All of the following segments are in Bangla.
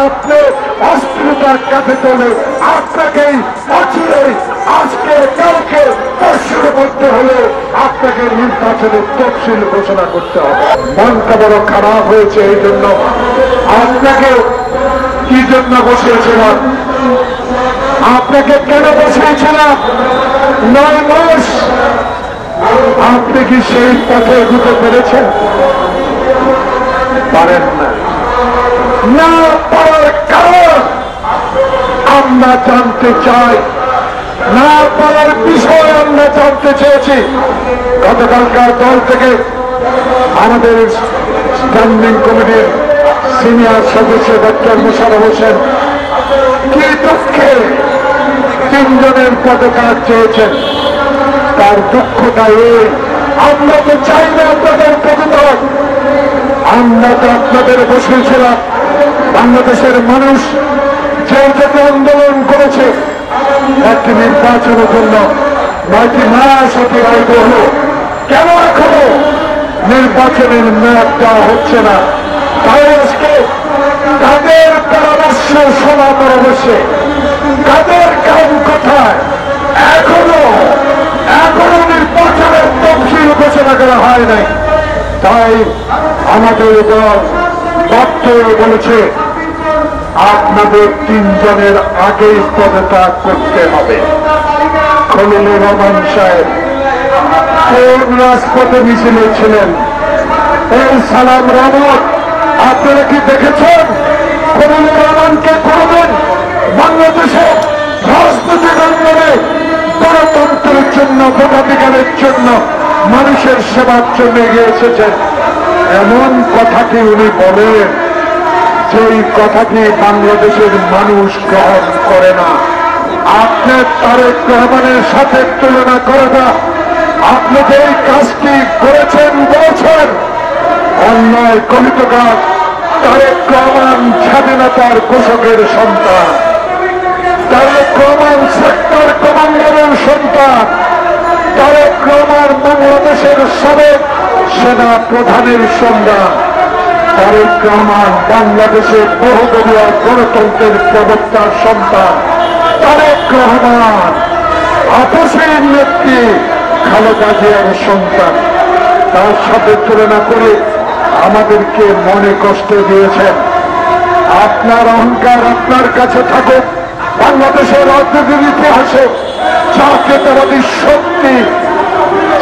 আপনি অস্ত্রতার কাছে তোলে আপনাকেই অচিরে আজকে কালকে পরশুর মধ্যে হলে আপনাকে নির্বাচনের তফসিল ঘোষণা করতে হবে। মনটা বড় খারাপ হয়েছে, এই জন্য আপনাকে কি জন্য বসিয়েছিলাম, আপনাকে কেন বসিয়েছিলাম? 9 মাস আপনি কি সেই পথে এগোতে পেরেছেন? পারেন না। না পারার কারণ আমরা জানতে চাই, না পারার বিষয় আমরা জানতে চেয়েছি। গতকালকার দল থেকে আমাদের স্ট্যান্ডিং কমিটির সিনিয়র সদস্য ডক্টর মোশাররফ হোসেন কি দুঃখে 3 জনের পদত্যাগ চেয়েছেন। তার দুঃখটা এই, আমরা তো চাই না আপনাদের পদত্যাগ, আমরা তো আপনাদের বসেছিলাম। বাংলাদেশের মানুষ যে জন্য আন্দোলন করেছে একটি নির্বাচনের জন্য 9টি মাস অতিবাহিত হল, কেন এখনো নির্বাচনের মেয়াদ দেওয়া হচ্ছে না? তাই আজকে তাদের পরামর্শ শোনা পরামর্শে তাদের কাম কোথায় এখনো নির্বাচনের তফসিল ঘোষণা করা হয় নাই। তাই আমাদের দল বাধ্য বলেছে আপনাদের 3 জনের আগেই পদত্যাগ করতে হবে। খলিলুর রহমান সাহেব কোন রাজপথে মিছিলে ছিলেন? এই সালাম রহমত আপনারা কি দেখেছেন? খলিলুর রহমানকে কোনদিন বাংলাদেশে রাজনৈতিক আন্দোলনে গণতন্ত্রের জন্য, ভোটাধিকারের জন্য, মানুষের সেবার জন্য এগিয়ে এসেছেন? এমন কথাটি উনি বলেন যেই কথাটি বাংলাদেশের মানুষ গ্রহণ করে না। আপনি তারেক রহমানের সাথে তুলনা করে না। আপনি যেই কাজটি করেছেন বলছেন অন্যায় কমিত কাজ। তারেক রহমান স্বাধীনতার ঘোষকের সন্তান, তারেক রহমান সেক্টর কমান্ডারের সন্তান, তারেক রহমান বাংলাদেশের সাবেক সেনা প্রধানের সন্তান, তারেক রহমান বাংলাদেশের বহুদলীয় গণতন্ত্রের প্রবক্তার সন্তান, তারেক রহমান আপসের নেত্রী খালেদা জিয়ার সন্তান। তার সাথে তুলনা করে আমাদেরকে মনে কষ্ট দিয়েছেন। আপনার অহংকার আপনার কাছে থাকুক। বাংলাদেশের রাজনীতির ইতিহাসে জাতীয়তাবাদী শক্তি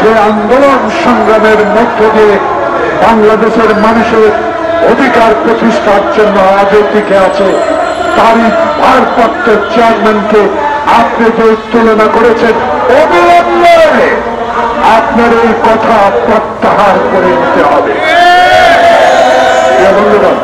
যে আন্দোলন সংগ্রামের মধ্য দিয়ে বাংলাদেশের মানুষের অধিকার প্রতিষ্ঠার জন্য আজও টিকে আছে, তারই ভারপ্রাপ্ত চেয়ারম্যানকে আপনি যে তুলনা করেছেন, অবিলম্বে আপনার এই কথা প্রত্যাহার করে নিতে হবে। ধন্যবাদ।